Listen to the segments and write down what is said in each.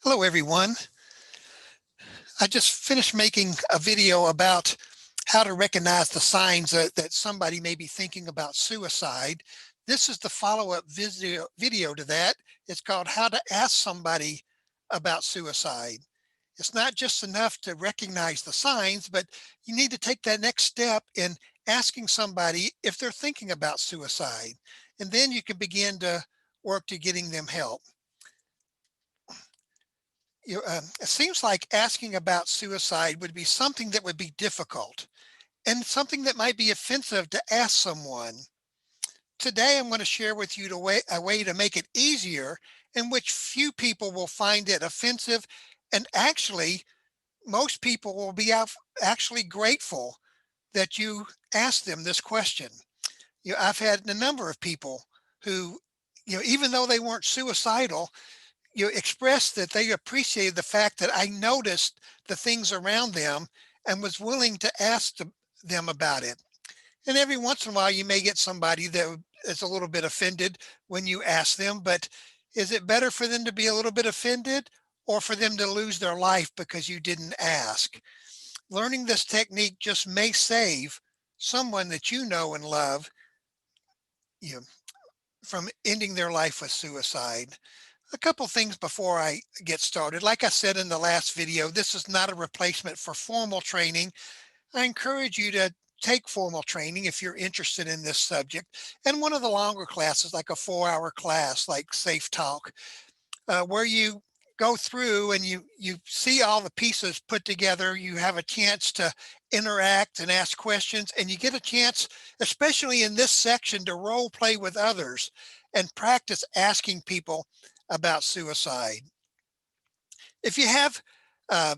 Hello, everyone. I just finished making a video about how to recognize the signs that somebody may be thinking about suicide. This is the follow-up video to that. It's called How to Ask Somebody About Suicide. It's not just enough to recognize the signs, but you need to take that next step in asking somebody if they're thinking about suicide. And then you can begin to work to getting them help. It seems like asking about suicide would be something that would be difficult and something that might be offensive to ask someone. Today, I'm going to share with you a way to make it easier in which few people will find it offensive. And actually, most people will be actually grateful that you asked them this question. I've had a number of people who, even though they weren't suicidal, expressed that they appreciated the fact that I noticed the things around them and was willing to ask them about it. And every once in a while, you may get somebody that is a little bit offended when you ask them, but is it better for them to be a little bit offended or for them to lose their life because you didn't ask? Learning this technique just may save someone that you know and love you know, from ending their life with suicide. A couple things before I get started. Like I said in the last video, this is not a replacement for formal training. I encourage you to take formal training if you're interested in this subject. And one of the longer classes, like a 4-hour class, like Safe Talk, where you go through and you see all the pieces put together. You have a chance to interact and ask questions, and you get a chance, especially in this section, to role play with others and practice asking people about suicide. If you have uh,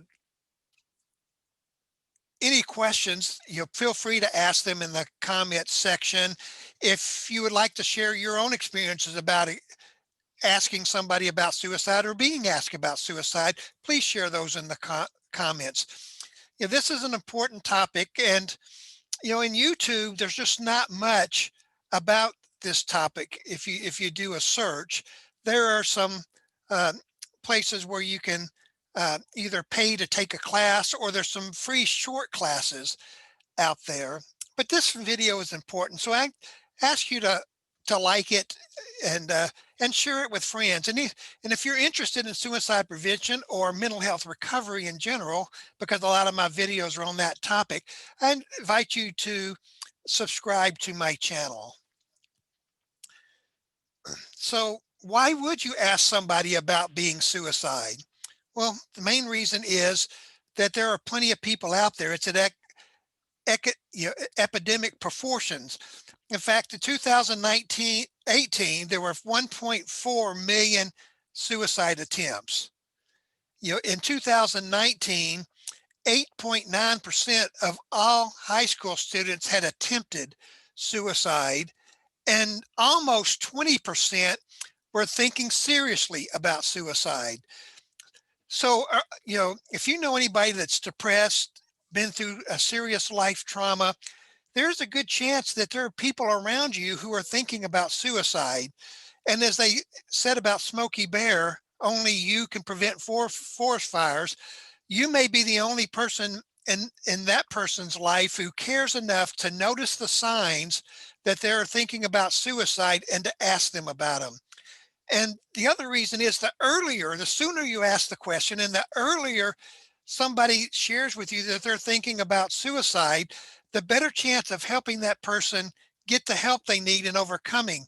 any questions, feel free to ask them in the comment section. If you would like to share your own experiences about it, asking somebody about suicide or being asked about suicide, please share those in the comments. This is an important topic, and in YouTube, there's just not much about this topic. If you do a search, there are some uh, places where you can either pay to take a class, or there's some free short classes out there. But this video is important, so I ask you to like it and share it with friends. And if you're interested in suicide prevention or mental health recovery in general, because a lot of my videos are on that topic, I invite you to subscribe to my channel. So why would you ask somebody about being suicide? Well, the main reason is that there are plenty of people out there. It's at epidemic proportions. In fact, in 2018, there were 1.4 million suicide attempts. In 2019, 8.9% of all high school students had attempted suicide, and almost 20% were thinking seriously about suicide. So, if you know anybody that's depressed, been through a serious life trauma, there's a good chance that there are people around you who are thinking about suicide. And as they said about Smokey Bear, only you can prevent forest fires. You may be the only person in that person's life who cares enough to notice the signs that they're thinking about suicide and to ask them about them. And the other reason is the sooner you ask the question and the earlier somebody shares with you that they're thinking about suicide, the better chance of helping that person get the help they need in overcoming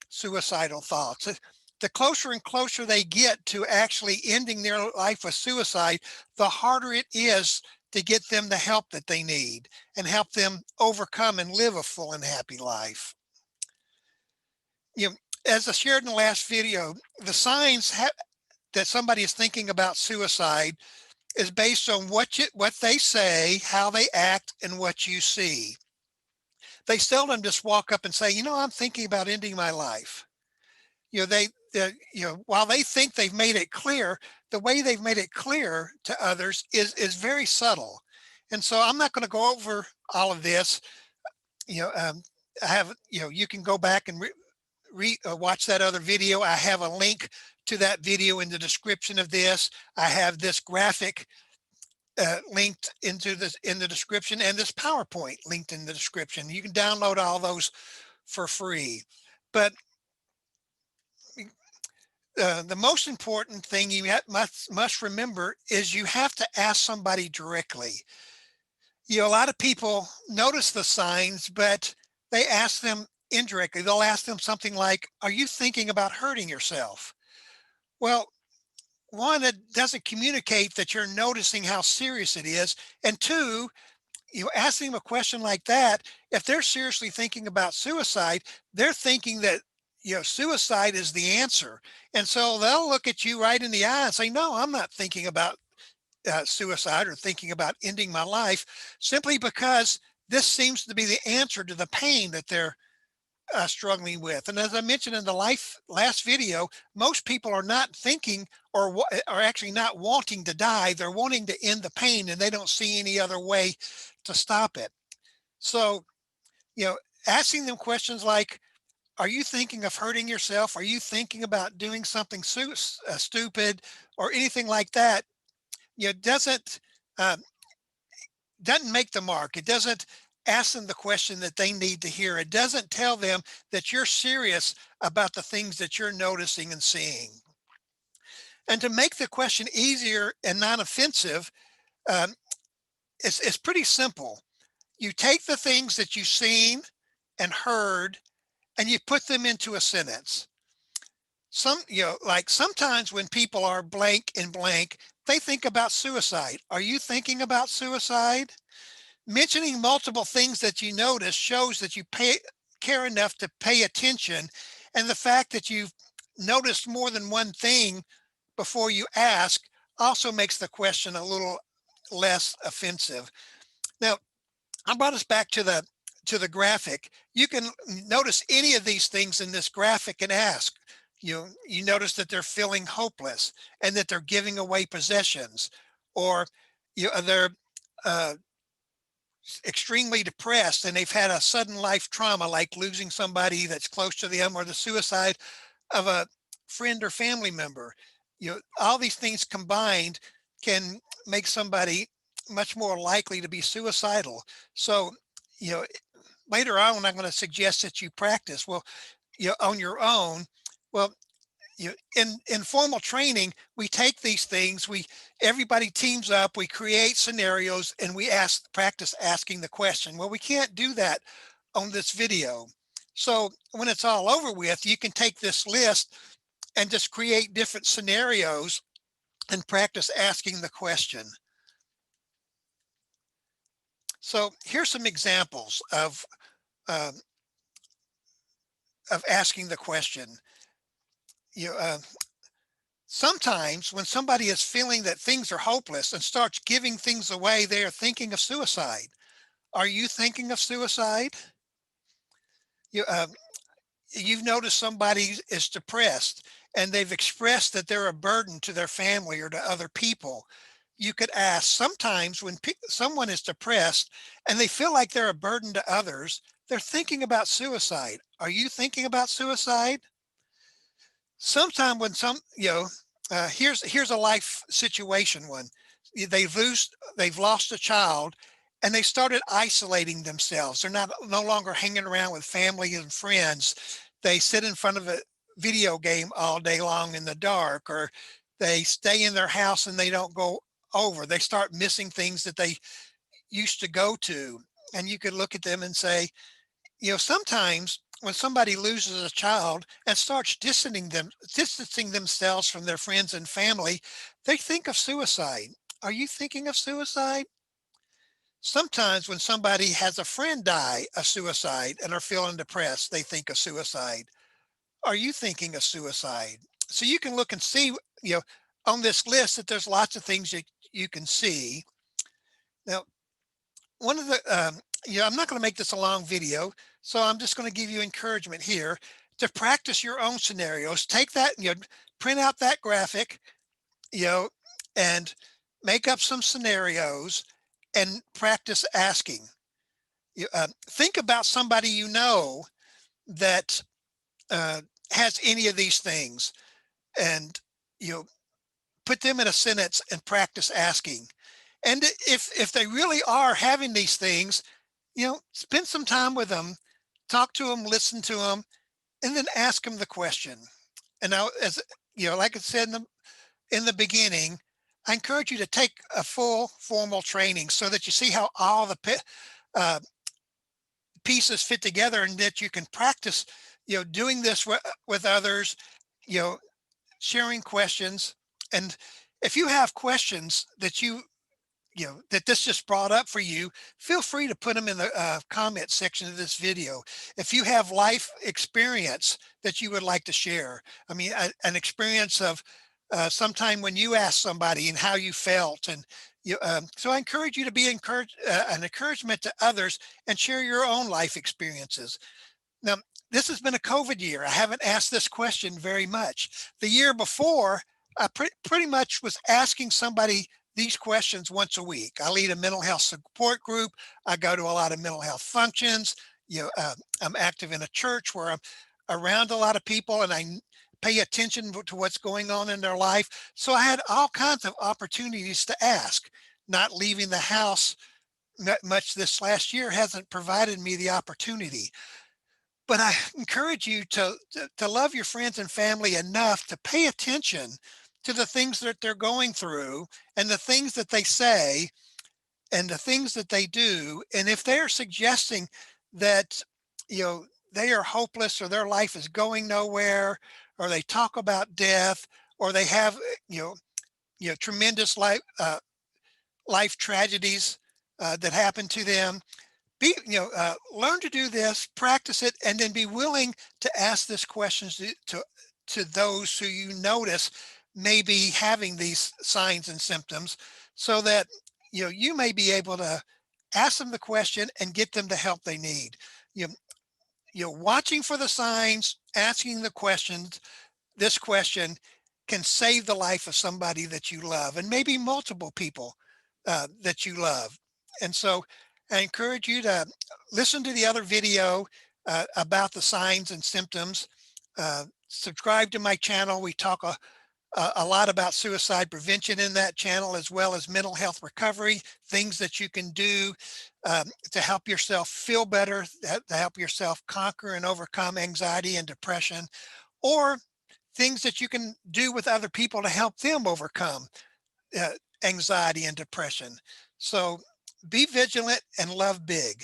suicidal thoughts. The closer and closer they get to actually ending their life with suicide, the harder it is to get them the help that they need and help them overcome and live a full and happy life. As I shared in the last video, the signs that somebody is thinking about suicide is based on what they say, how they act, and what you see. They seldom just walk up and say, I'm thinking about ending my life. While they think they've made it clear, the way they've made it clear to others is very subtle. And so I'm not going to go over all of this. I have, you can go back and watch that other video. I have a link to that video in the description of this. I have this graphic linked into this in the description, and this PowerPoint linked in the description. You can download all those for free. But the most important thing you must remember is you have to ask somebody directly. A lot of people notice the signs, but they ask them indirectly. They'll ask them something like, "Are you thinking about hurting yourself?" Well, one, it doesn't communicate that you're noticing how serious it is. And two, asking them a question like that, if they're seriously thinking about suicide, they're thinking that suicide is the answer. And so they'll look at you right in the eye and say, "No, I'm not thinking about suicide or thinking about ending my life," simply because this seems to be the answer to the pain that they're struggling with. And as I mentioned in the last video, most people are not thinking or are actually not wanting to die. They're wanting to end the pain, and they don't see any other way to stop it. So, you know, asking them questions like, "Are you thinking of hurting yourself? Are you thinking about doing something stupid or anything like that?" You know, uh, doesn't make the mark. It doesn't ask them the question that they need to hear. It doesn't tell them that you're serious about the things that you're noticing and seeing. And to make the question easier and non offensive, um, it's pretty simple. You take the things that you've seen and heard and you put them into a sentence. Like sometimes when people are blank and blank, they think about suicide. Are you thinking about suicide? Mentioning multiple things that you notice shows that you care enough to pay attention, and the fact that you've noticed more than one thing before you ask also makes the question a little less offensive. Now, I brought us back to the graphic. You can notice any of these things in this graphic and ask. You notice that they're feeling hopeless and that they're giving away possessions, or they're uh, extremely depressed and they've had a sudden life trauma like losing somebody that's close to them, or the suicide of a friend or family member. All these things combined can make somebody much more likely to be suicidal. So, you know, later on, I'm going to suggest that you practice on your own. Well, in formal training, we take these things, everybody teams up, we create scenarios, and we practice asking the question. Well, we can't do that on this video. So when it's all over with, you can take this list and just create different scenarios and practice asking the question. So here's some examples um, of asking the question. You Sometimes when somebody is feeling that things are hopeless and starts giving things away, they are thinking of suicide. Are you thinking of suicide? You, uh, you've noticed somebody is depressed and they've expressed that they're a burden to their family or to other people. You could ask, sometimes when someone is depressed and they feel like they're a burden to others, they're thinking about suicide. Are you thinking about suicide? Sometime when here's a life situation one. They've lost a child and they started isolating themselves. They're no longer hanging around with family and friends. They sit in front of a video game all day long in the dark, or they stay in their house and they don't go over. They start missing things that they used to go to. And you could look at them and say, sometimes when somebody loses a child and starts distancing themselves from their friends and family, they think of suicide. Are you thinking of suicide? Sometimes when somebody has a friend die of suicide and are feeling depressed, they think of suicide. Are you thinking of suicide? So you can look and see, on this list, that there's lots of things you can see. Now, one of the I'm not going to make this a long video, so I'm just going to give you encouragement here to practice your own scenarios. Take that, print out that graphic, you know and make up some scenarios and practice asking. Think about somebody that uh, has any of these things, and, you know, put them in a sentence and practice asking. And if they really are having these things, spend some time with them, talk to them, listen to them, and then ask them the question. And now, as like I said in the beginning, I encourage you to take a full formal training so that you see how all the uh, pieces fit together, and that you can practice, doing this with others, you know, sharing questions. And if you have questions that this just brought up for you, feel free to put them in the comment section of this video. If you have life experience that you would like to share, I mean, an experience of sometime when you asked somebody and how you felt, and so I encourage you to be an encouragement to others and share your own life experiences. Now, this has been a COVID year. I haven't asked this question very much. The year before, I pretty much was asking somebody these questions once a week. I lead a mental health support group. I go to a lot of mental health functions. I'm active in a church where I'm around a lot of people, and pay attention to what's going on in their life. So I had all kinds of opportunities to ask. Not leaving the house much this last year hasn't provided me the opportunity. But I encourage you to love your friends and family enough to pay attention to the things that they're going through, and the things that they say, and the things that they do. And if they're suggesting that, they are hopeless, or their life is going nowhere, or they talk about death, or they have, tremendous life tragedies that happen to them, learn to do this, practice it, and then be willing to ask this questions to those who you notice may be having these signs and symptoms, so that you may be able to ask them the question and get them the help they need. you Watching for the signs, asking the questions, this question can save the life of somebody that you love, and maybe multiple people that you love. And so I encourage you to listen to the other video about the signs and symptoms. Subscribe to my channel. We talk a lot about suicide prevention in that channel, as well as mental health recovery, things that you can do to help yourself feel better, to help yourself conquer and overcome anxiety and depression, or things that you can do with other people to help them overcome uh, anxiety and depression. So be vigilant and love big.